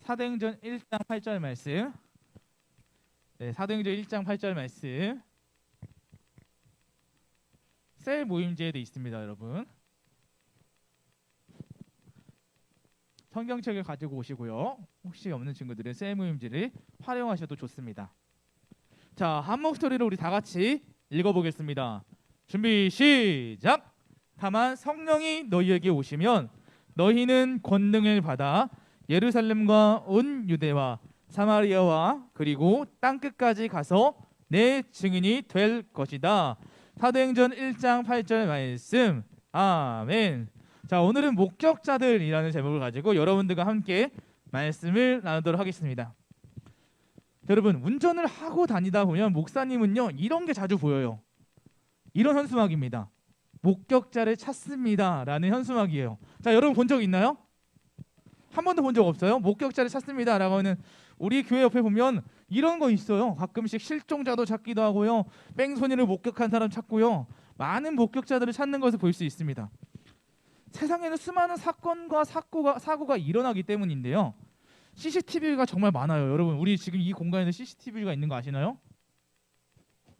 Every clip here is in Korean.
사도행전 1장 8절 말씀. 네, 사도행전 1장 8절 말씀. 셀 모임지에 돼 있습니다, 여러분. 성경책을 가지고 오시고요. 혹시 없는 친구들은 셀 모임지를 활용하셔도 좋습니다. 자, 한 목소리로 우리 다 같이 읽어보겠습니다. 준비 시작. 다만 성령이 너희에게 오시면 너희는 권능을 받아 예루살렘과 온 유대와 사마리아와 그리고 땅끝까지 가서 내 증인이 될 것이다. 사도행전 1장 8절 말씀. 아멘. 자, 오늘은 목격자들이라는 제목을 가지고 여러분들과 함께 말씀을 나누도록 하겠습니다. 여러분, 운전을 하고 다니다 보면 목사님은요, 이런 게 자주 보여요. 이런 현수막입니다. 목격자를 찾습니다 라는 현수막이에요. 자, 여러분 본 적 있나요? 한 번도 본 적 없어요? 목격자를 찾습니다 라고 하는, 우리 교회 옆에 보면 이런 거 있어요. 가끔씩 실종자도 찾기도 하고요, 뺑소니를 목격한 사람 찾고요, 많은 목격자들을 찾는 것을 볼 수 있습니다. 세상에는 수많은 사건과 사고가 일어나기 때문인데요, CCTV가 정말 많아요. 여러분, 우리 지금 이 공간에는 CCTV가 있는 거 아시나요?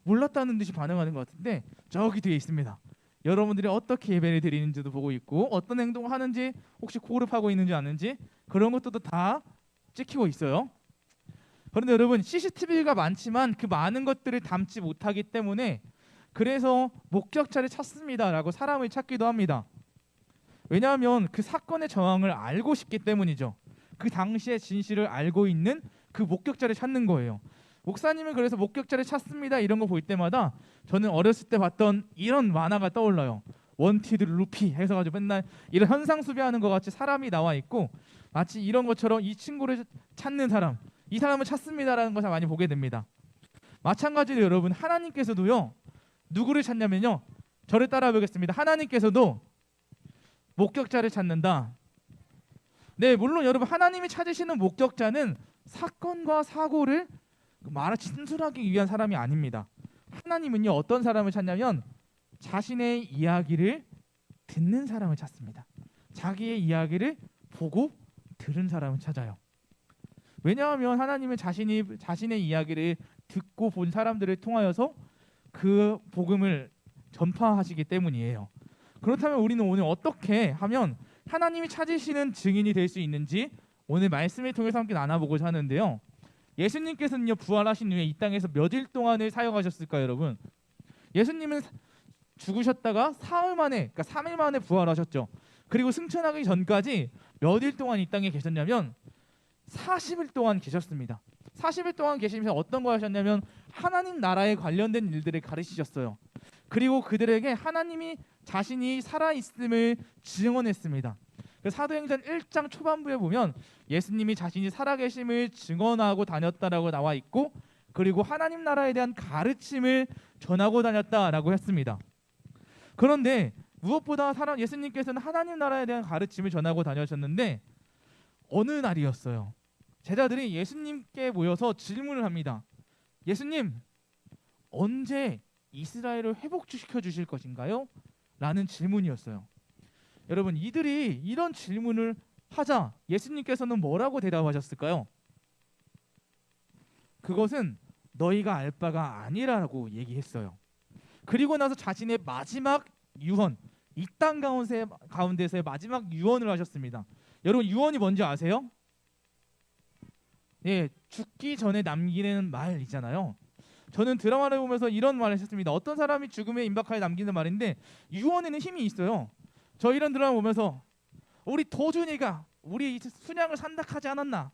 몰랐다는 듯이 반응하는 것 같은데 저기 뒤에 있습니다. 여러분들이 어떻게 예배를 드리는지도 보고 있고, 어떤 행동을 하는지, 혹시 고급하고 있는지 아는지, 그런 것들도 다 찍히고 있어요. 그런데 여러분, CCTV가 많지만 그 많은 것들을 담지 못하기 때문에, 그래서 목격자를 찾습니다라고 사람을 찾기도 합니다. 왜냐하면 그 사건의 정황을 알고 싶기 때문이죠. 그 당시의 진실을 알고 있는 그 목격자를 찾는 거예요. 목사님은 그래서 목격자를 찾습니다 이런 거 볼 때마다 저는 어렸을 때 봤던 이런 만화가 떠올라요. 원티드 루피 해서 가지고 맨날 이런 현상 수배하는 것 같이 사람이 나와 있고, 마치 이런 것처럼 이 친구를 찾는 사람, 이 사람을 찾습니다라는 것을 많이 보게 됩니다. 마찬가지로 여러분, 하나님께서도요, 누구를 찾냐면요, 저를 따라 보겠습니다. 하나님께서도 목격자를 찾는다. 네, 물론 여러분, 하나님이 찾으시는 목격자는 사건과 사고를 진술하기 위한 사람이 아닙니다. 하나님은요, 어떤 사람을 찾냐면 자신의 이야기를 듣는 사람을 찾습니다. 자기의 이야기를 보고 들은 사람을 찾아요. 왜냐하면 하나님은 자신의 이야기를 듣고 본 사람들을 통하여서 그 복음을 전파하시기 때문이에요. 그렇다면 우리는 오늘 어떻게 하면 하나님이 찾으시는 증인이 될 수 있는지 오늘 말씀을 통해서 함께 나눠보고자 하는데요, 예수님께서는요, 부활하신 후에 이 땅에서 몇 일 동안을 사역하셨을까요, 여러분? 예수님은 죽으셨다가 사흘 만에, 그러니까 3일 만에 부활하셨죠. 그리고 승천하기 전까지 몇 일 동안 이 땅에 계셨냐면 40일 동안 계셨습니다. 40일 동안 계시면서 어떤 거 하셨냐면 하나님 나라에 관련된 일들을 가르치셨어요. 그리고 그들에게 하나님이 자신이 살아있음을 증언했습니다. 사도행전 1장 초반부에 보면 예수님이 자신이 살아계심을 증언하고 다녔다라고 나와 있고, 그리고 하나님 나라에 대한 가르침을 전하고 다녔다라고 했습니다. 그런데 무엇보다 예수님께서는 하나님 나라에 대한 가르침을 전하고 다녔었는데, 어느 날이었어요. 제자들이 예수님께 모여서 질문을 합니다. 예수님, 언제 이스라엘을 회복시켜 주실 것인가요? 라는 질문이었어요. 여러분, 이들이 이런 질문을 하자 예수님께서는 뭐라고 대답하셨을까요? 그것은 너희가 알 바가 아니라고 얘기했어요. 그리고 나서 자신의 마지막 유언, 이 땅 가운데서의 마지막 유언을 하셨습니다. 여러분, 유언이 뭔지 아세요? 예, 죽기 전에 남기는 말이잖아요. 저는 드라마를 보면서 이런 말을 했습니다. 어떤 사람이 죽음에 임박하여 남기는 말인데 유언에는 힘이 있어요. 저 이런 드라마 보면서 우리 도준이가 우리 순양을 산닥하지 않았나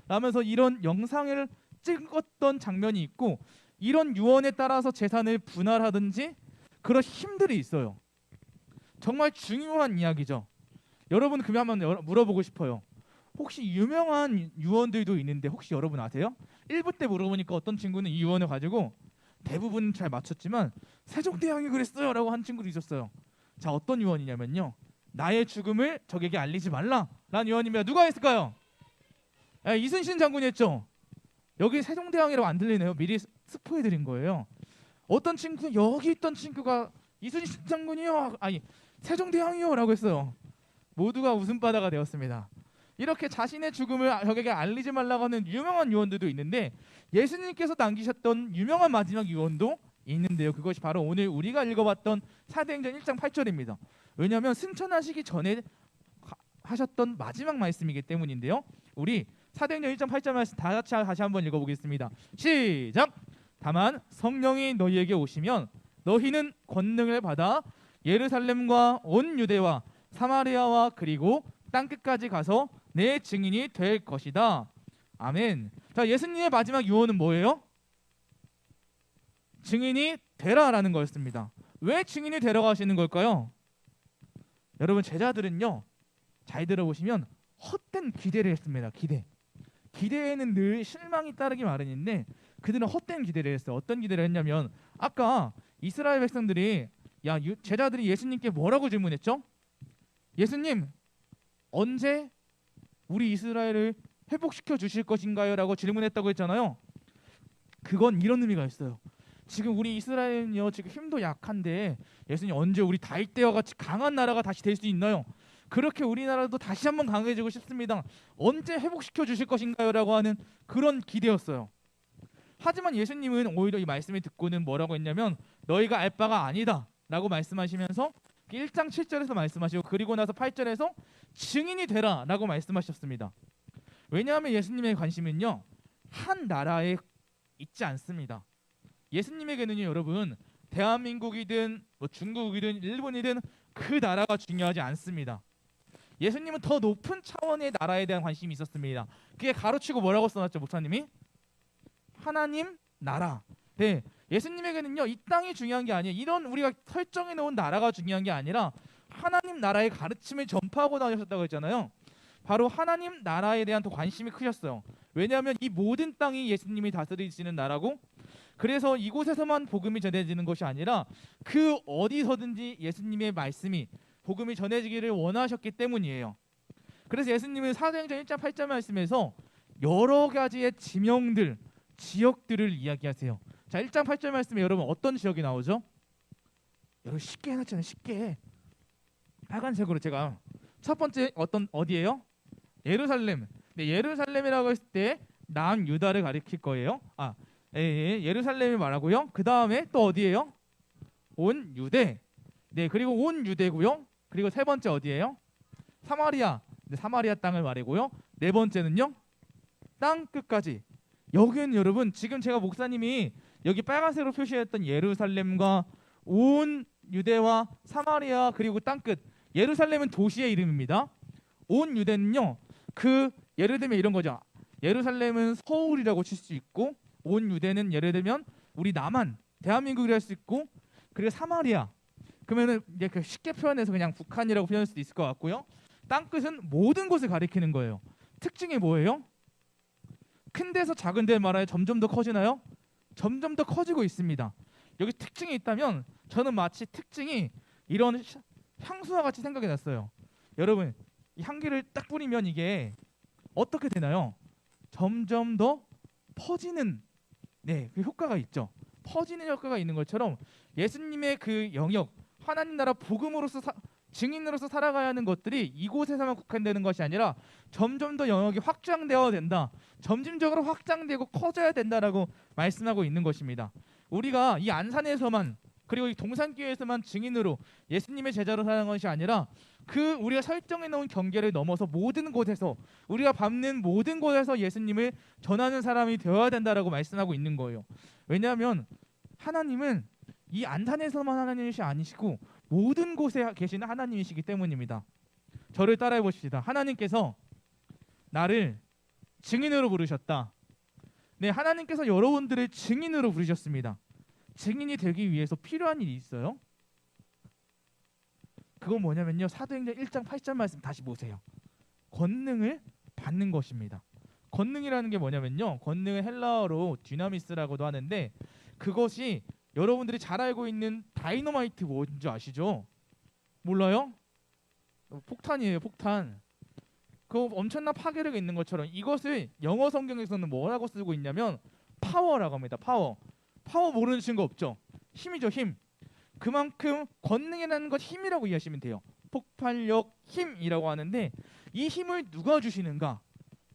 라면서 이런 영상을 찍었던 장면이 있고, 이런 유언에 따라서 재산을 분할하든지 그런 힘들이 있어요. 정말 중요한 이야기죠. 여러분, 그러면 한번 물어보고 싶어요. 혹시 유명한 유언들도 있는데 혹시 여러분 아세요? 1부 때 물어보니까 어떤 친구는 이 유언을 가지고 대부분 잘 맞췄지만 세종대왕이 그랬어요 라고 한 친구도 있었어요. 자, 어떤 유언이냐면요, 나의 죽음을 적에게 알리지 말라 라는 유언입니다. 누가 했을까요? 이순신 장군이 했죠. 여기 세종대왕이라고 안 들리네요. 미리 스포해드린 거예요. 어떤 친구, 여기 있던 친구가 이순신 장군이요, 아니 세종대왕이요 라고 했어요. 모두가 웃음바다가 되었습니다. 이렇게 자신의 죽음을 적에게 알리지 말라고 하는 유명한 유언들도 있는데 예수님께서 남기셨던 유명한 마지막 유언도 있는데요. 그것이 바로 오늘 우리가 읽어봤던 사도행전 1장 8절입니다. 왜냐하면 승천하시기 전에 하셨던 마지막 말씀이기 때문인데요. 우리 사도행전 1장 8절 말씀 다 같이 다시 한번 읽어보겠습니다. 시작! 다만 성령이 너희에게 오시면 너희는 권능을 받아 예루살렘과 온 유대와 사마리아와 그리고 땅끝까지 가서 내 증인이 될 것이다. 아멘. 자, 예수님의 마지막 유언은 뭐예요? 증인이 되라라는 거였습니다. 왜 증인이 되라고 하시는 걸까요? 여러분, 제자들은요, 잘 들어보시면 헛된 기대를 했습니다. 기대에는 늘 실망이 따르기 마련인데 그들은 헛된 기대를 했어요. 어떤 기대를 했냐면 아까 이스라엘 백성들이 제자들이 예수님께 뭐라고 질문했죠? 예수님, 언제 우리 이스라엘을 회복시켜 주실 것인가요? 라고 질문했다고 했잖아요. 그건 이런 의미가 있어요. 지금 우리 이스라엘은요, 지금 힘도 약한데 예수님 언제 우리 다윗 때와 같이 강한 나라가 다시 될 수 있나요? 그렇게 우리나라도 다시 한번 강해지고 싶습니다. 언제 회복시켜 주실 것인가요? 라고 하는 그런 기대였어요. 하지만 예수님은 오히려 이 말씀을 듣고는 뭐라고 했냐면 너희가 알 바가 아니다 라고 말씀하시면서 1장 7절에서 말씀하시고 그리고 나서 8절에서 증인이 되라 라고 말씀하셨습니다. 왜냐하면 예수님의 관심은요, 한 나라에 있지 않습니다. 예수님에게는요, 여러분, 대한민국이든 중국이든 일본이든 그 나라가 중요하지 않습니다. 예수님은 더 높은 차원의 나라에 대한 관심이 있었습니다. 그게 가로치고 뭐라고 써놨죠, 목사님이? 하나님 나라. 네, 예수님에게는요, 이 땅이 중요한 게 아니에요. 이런 우리가 설정해 놓은 나라가 중요한 게 아니라 하나님 나라의 가르침을 전파하고 다니셨다고 했잖아요. 바로 하나님 나라에 대한 더 관심이 크셨어요. 왜냐하면 이 모든 땅이 예수님이 다스리시는 나라고, 그래서 이곳에서만 복음이 전해지는 것이 아니라 그 어디서든지 예수님의 말씀이 복음이 전해지기를 원하셨기 때문이에요. 그래서 예수님은 사도행전 1장 8절 말씀에서 여러 가지의 지명들, 지역들을 이야기하세요. 자, 1장 8절 말씀에 여러분 어떤 지역이 나오죠? 여러분 쉽게 해놨잖아요. 쉽게. 빨간색으로 제가 첫 번째 어디예요? 예루살렘. 네, 예루살렘이라고 했을 때 남유다를 가리킬 거예요. 예루살렘이 말하고요. 그 다음에 또 어디예요? 온 유대. 네, 그리고 온 유대고요. 그리고 세 번째 어디예요? 사마리아. 네, 사마리아 땅을 말이고요. 네 번째는요, 땅 끝까지. 여기는 여러분 지금 제가 목사님이 여기 빨간색으로 표시했던 예루살렘과 온 유대와 사마리아 그리고 땅 끝. 예루살렘은 도시의 이름입니다. 온 유대는요, 그 예를 들면 이런 거죠. 예루살렘은 서울이라고 칠 수 있고, 온 유대는 예를 들면 우리 남한 대한민국이라 할 수 있고, 그리고 사마리아 그러면은 이제 쉽게 표현해서 그냥 북한이라고 표현할 수도 있을 것 같고요. 땅 끝은 모든 곳을 가리키는 거예요. 특징이 뭐예요? 큰 데서 작은 데 말하여 점점 더 커지나요? 점점 더 커지고 있습니다. 여기 특징이 있다면 저는 마치 특징이 이런 향수와 같이 생각이 났어요. 여러분, 이 향기를 딱 뿌리면 이게 어떻게 되나요? 점점 더 퍼지는, 네, 그 효과가 있죠. 퍼지는 효과가 있는 것처럼 예수님의 그 영역, 하나님 나라 복음으로서 증인으로서 살아가야 하는 것들이 이곳에서만 국한되는 것이 아니라 점점 더 영역이 확장되어야 된다. 점진적으로 확장되고 커져야 된다라고 말씀하고 있는 것입니다. 우리가 이 안산에서만 그리고 이 동산교회에서만 증인으로 예수님의 제자로 사는 것이 아니라 그 우리가 설정해 놓은 경계를 넘어서 모든 곳에서 우리가 밟는 모든 곳에서 예수님을 전하는 사람이 되어야 된다라고 말씀하고 있는 거예요. 왜냐하면 하나님은 이 안산에서만 하나님이시 아니시고 모든 곳에 계시는 하나님이시기 때문입니다. 저를 따라해 보십시다. 하나님께서 나를 증인으로 부르셨다. 네, 하나님께서 여러분들을 증인으로 부르셨습니다. 증인이 되기 위해서 필요한 일이 있어요. 그건 뭐냐면요, 사도행전 1장 8절 말씀 다시 보세요. 권능을 받는 것입니다. 권능이라는 게 뭐냐면요, 권능은 헬라어로 디나미스라고도 하는데 그것이 여러분들이 잘 알고 있는 다이너마이트 뭔지 아시죠? 몰라요? 폭탄이에요, 폭탄. 그 엄청난 파괴력이 있는 것처럼 이것을 영어 성경에서는 뭐라고 쓰고 있냐면 파워라고 합니다. 파워. 파워 모르는 친구 없죠? 힘이죠, 힘. 그만큼 권능이라는 것 힘이라고 이해하시면 돼요. 폭발력, 힘이라고 하는데 이 힘을 누가 주시는가?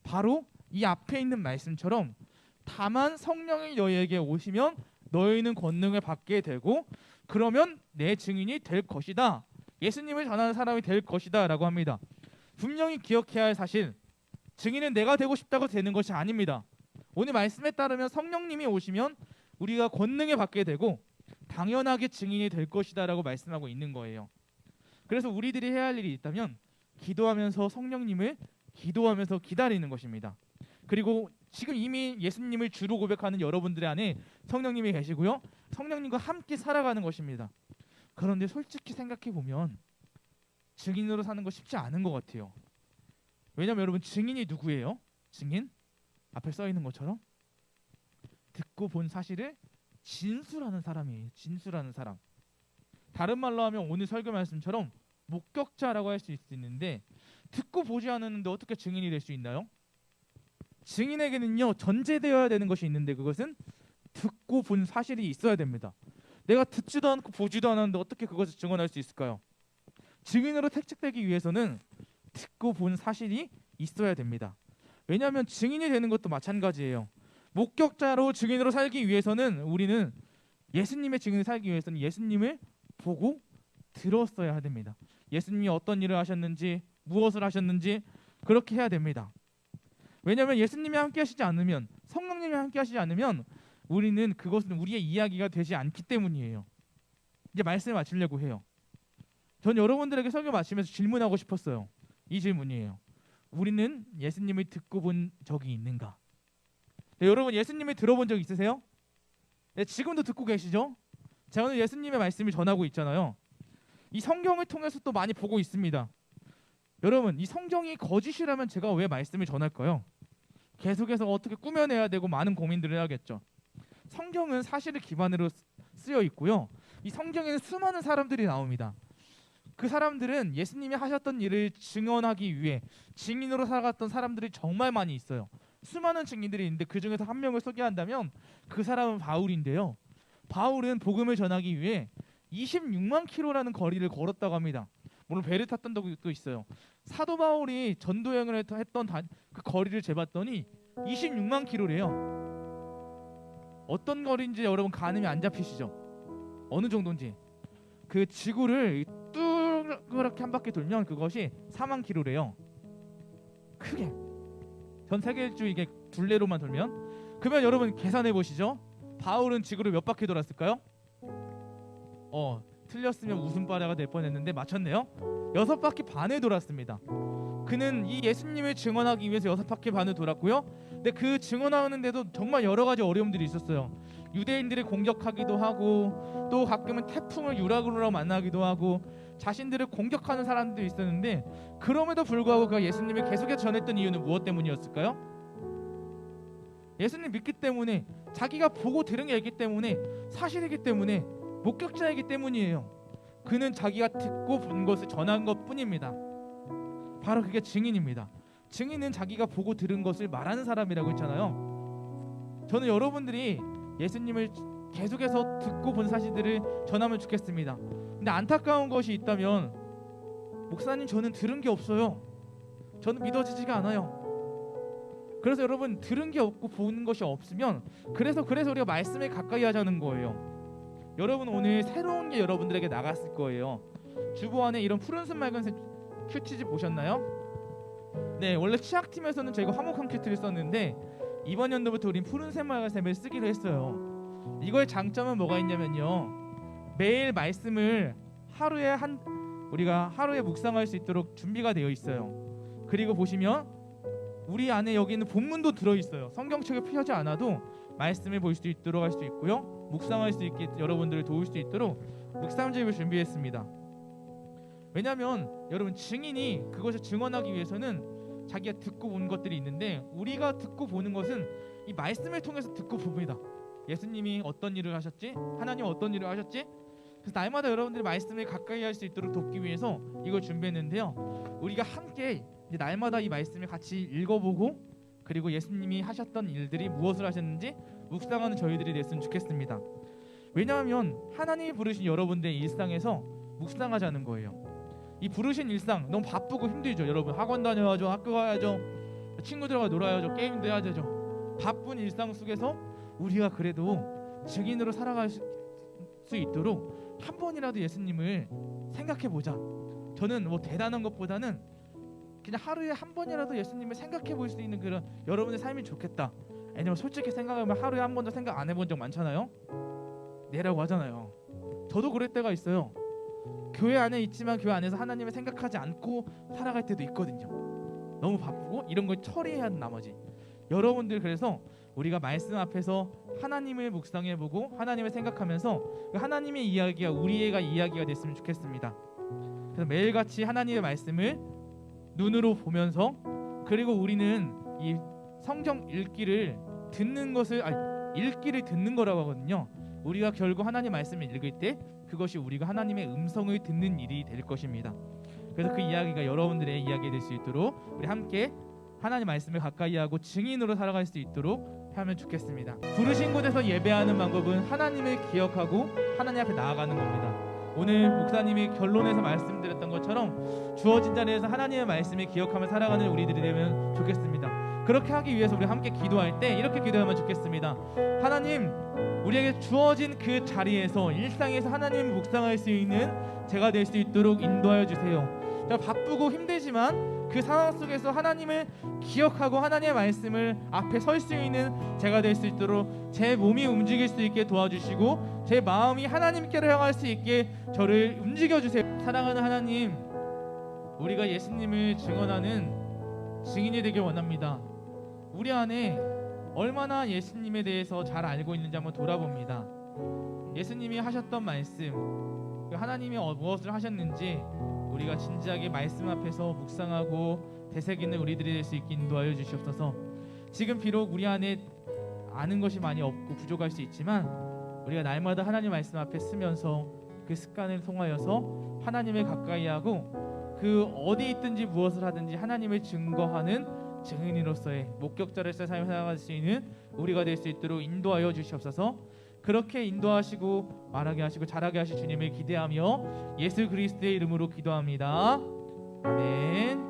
바로 이 앞에 있는 말씀처럼 다만 성령이 너희에게 오시면 너희는 권능을 받게 되고 그러면 내 증인이 될 것이다. 예수님을 전하는 사람이 될 것이다 라고 합니다. 분명히 기억해야 할 사실, 증인은 내가 되고 싶다고 되는 것이 아닙니다. 오늘 말씀에 따르면 성령님이 오시면 우리가 권능을 받게 되고 당연하게 증인이 될 것이다 라고 말씀하고 있는 거예요. 그래서 우리들이 해야 할 일이 있다면 기도하면서 성령님을 기도하면서 기다리는 것입니다. 그리고 지금 이미 예수님을 주로 고백하는 여러분들의 안에 성령님이 계시고요. 성령님과 함께 살아가는 것입니다. 그런데 솔직히 생각해 보면 증인으로 사는 거 쉽지 않은 것 같아요. 왜냐하면 여러분 증인이 누구예요? 증인? 앞에 써 있는 것처럼 듣고 본 사실을 진술하는 사람이에요. 진술하는 사람. 다른 말로 하면 오늘 설교 말씀처럼 목격자라고 할 수 있는데 듣고 보지 않았는데 어떻게 증인이 될 수 있나요? 증인에게는요 전제되어야 되는 것이 있는데 그것은 듣고 본 사실이 있어야 됩니다. 내가 듣지도 않고 보지도 않았는데 어떻게 그것을 증언할 수 있을까요? 증인으로 택직되기 위해서는 듣고 본 사실이 있어야 됩니다. 왜냐하면 증인이 되는 것도 마찬가지예요. 목격자로 증인으로 살기 위해서는 우리는 예수님의 증인을 살기 위해서는 예수님을 보고 들었어야 됩니다. 예수님이 어떤 일을 하셨는지 무엇을 하셨는지 그렇게 해야 됩니다. 왜냐하면 예수님이 함께 하시지 않으면 성령님이 함께 하시지 않으면 우리는 그것은 우리의 이야기가 되지 않기 때문이에요. 이제 말씀을 마치려고 해요. 전 여러분들에게 설교 마치면서 질문하고 싶었어요. 이 질문이에요. 우리는 예수님을 듣고 본 적이 있는가? 네, 여러분 예수님을 들어본 적 있으세요? 네, 지금도 듣고 계시죠? 제가 오늘 예수님의 말씀을 전하고 있잖아요. 이 성경을 통해서 또 많이 보고 있습니다. 여러분 이 성경이 거짓이라면 제가 왜 말씀을 전할까요? 계속해서 어떻게 꾸며내야 되고 많은 고민들을 해야겠죠. 성경은 사실을 기반으로 쓰여 있고요. 이 성경에는 수많은 사람들이 나옵니다. 그 사람들은 예수님이 하셨던 일을 증언하기 위해 증인으로 살아갔던 사람들이 정말 많이 있어요. 수많은 증인들이 있는데 그 중에서 한 명을 소개한다면 그 사람은 바울인데요. 바울은 복음을 전하기 위해 26만 킬로라는 거리를 걸었다고 합니다. 물론 배를 탔던 적도 있어요. 사도 바울이 전도 여행을 했던 그 거리를 재봤더니 26만 킬로래요. 어떤 거리인지 여러분 가늠이 안 잡히시죠? 어느 정도인지. 그 지구를 뚜그렇게 한 바퀴 돌면 그것이 4만 킬로래요. 크게. 전 세계 일주 이게 둘레로만 돌면. 그러면 여러분 계산해 보시죠. 바울은 지구를 몇 바퀴 돌았을까요? 틀렸으면 웃음바라가 될 뻔했는데 맞췄네요. 6바퀴 반을 돌았습니다. 그는 이 예수님을 증언하기 위해서 6바퀴 반을 돌았고요. 근데 그 증언하는데도 정말 여러 가지 어려움들이 있었어요. 유대인들을 공격하기도 하고 또 가끔은 태풍을 유라굴라 만나기도 하고 자신들을 공격하는 사람들도 있었는데 그럼에도 불구하고 그가 예수님을 계속해서 전했던 이유는 무엇 때문이었을까요? 예수님 믿기 때문에, 자기가 보고 들은 게 있기 때문에, 사실이기 때문에, 목격자이기 때문이에요. 그는 자기가 듣고 본 것을 전한 것뿐입니다. 바로 그게 증인입니다. 증인은 자기가 보고 들은 것을 말하는 사람이라고 했잖아요. 저는 여러분들이 예수님을 계속해서 듣고 본 사실들을 전하면 좋겠습니다. 근데 안타까운 것이 있다면, 목사님 저는 들은 게 없어요. 저는 믿어지지가 않아요. 그래서 여러분 들은 게 없고 보는 것이 없으면 그래서 우리가 말씀에 가까이 하자는 거예요. 여러분 오늘 새로운 게 여러분들에게 나갔을 거예요. 주보 안에 이런 푸른색 맑은색 큐티지 보셨나요? 네, 원래 치약팀에서는 저희가 화목한 큐티를 썼는데 이번 연도부터 우린 푸른색 맑은색을 쓰기로 했어요. 이거의 장점은 뭐가 있냐면요, 매일 말씀을 우리가 하루에 묵상할 수 있도록 준비가 되어 있어요. 그리고 보시면 우리 안에 여기는 본문도 들어있어요. 성경책을 펴지 않아도 말씀을 볼 수 있도록 할 수 있고요, 묵상할 수 있게 여러분들을 도울 수 있도록 묵상집을 준비했습니다. 왜냐하면 여러분 증인이 그것을 증언하기 위해서는 자기가 듣고 본 것들이 있는데, 우리가 듣고 보는 것은 이 말씀을 통해서 듣고 봅니다. 예수님이 어떤 일을 하셨지? 하나님 어떤 일을 하셨지? 그래서 날마다 여러분들이 말씀을 가까이 할 수 있도록 돕기 위해서 이걸 준비했는데요, 우리가 함께 이제 날마다 이 말씀을 같이 읽어보고 그리고 예수님이 하셨던 일들이 무엇을 하셨는지 묵상하는 저희들이 됐으면 좋겠습니다. 왜냐하면 하나님이 부르신 여러분들의 일상에서 묵상하자는 거예요. 이 부르신 일상 너무 바쁘고 힘들죠. 여러분 학원 다녀야죠, 학교 가야죠, 친구들과 놀아야죠, 게임도 해야 되죠. 바쁜 일상 속에서 우리가 그래도 증인으로 살아갈 수 있도록 한 번이라도 예수님을 생각해 보자. 저는 뭐 대단한 것보다는 그냥 하루에 한 번이라도 예수님을 생각해 볼 수 있는 그런 여러분의 삶이 좋겠다. 왜냐면 솔직히 생각하면 하루에 한 번도 생각 안 해본 적 많잖아요. 네라고 하잖아요. 저도 그럴 때가 있어요. 교회 안에 있지만 교회 안에서 하나님을 생각하지 않고 살아갈 때도 있거든요. 너무 바쁘고 이런 걸 처리해야 하는 나머지. 여러분들 그래서 우리가 말씀 앞에서 하나님을 묵상해보고 하나님을 생각하면서 하나님의 이야기가 우리의 이야기가 됐으면 좋겠습니다. 그래서 매일같이 하나님의 말씀을 눈으로 보면서, 그리고 우리는 이 성경 읽기를 듣는 거라고 하거든요. 우리가 결국 하나님 말씀을 읽을 때 그것이 우리가 하나님의 음성을 듣는 일이 될 것입니다. 그래서 그 이야기가 여러분들의 이야기 될 수 있도록 우리 함께 하나님 말씀을 가까이 하고 증인으로 살아갈 수 있도록 하면 좋겠습니다. 부르신 곳에서 예배하는 방법은 하나님을 기억하고 하나님 앞에 나아가는 겁니다. 오늘 목사님이 결론에서 말씀드렸던 것처럼 주어진 자리에서 하나님의 말씀을 기억하며 살아가는 우리들이 되면 좋겠습니다. 그렇게 하기 위해서 우리 함께 기도할 때 이렇게 기도하면 좋겠습니다. 하나님, 우리에게 주어진 그 자리에서 일상에서 하나님을 묵상할 수 있는 제가 될 수 있도록 인도하여 주세요. 바쁘고 힘들지만 그 상황 속에서 하나님을 기억하고 하나님의 말씀을 앞에 설 수 있는 제가 될 수 있도록 제 몸이 움직일 수 있게 도와주시고 제 마음이 하나님께로 향할 수 있게 저를 움직여주세요. 사랑하는 하나님, 우리가 예수님을 증언하는 증인이 되길 원합니다. 우리 안에 얼마나 예수님에 대해서 잘 알고 있는지 한번 돌아봅니다. 예수님이 하셨던 말씀, 하나님이 무엇을 하셨는지 우리가 진지하게 말씀 앞에서 묵상하고 되새기는 우리들이 될 수 있게 인도하여 주시옵소서. 지금 비록 우리 안에 아는 것이 많이 없고 부족할 수 있지만 우리가 날마다 하나님 말씀 앞에 쓰면서 그 습관을 통하여서 하나님을 가까이 하고 그 어디 있든지 무엇을 하든지 하나님을 증거하는 증인으로서의 목격자로서의 삶을 살아갈 수 있는 우리가 될 수 있도록 인도하여 주시옵소서. 그렇게 인도하시고 말하게 하시고 잘하게 하실 주님을 기대하며 예수 그리스도의 이름으로 기도합니다. 아멘.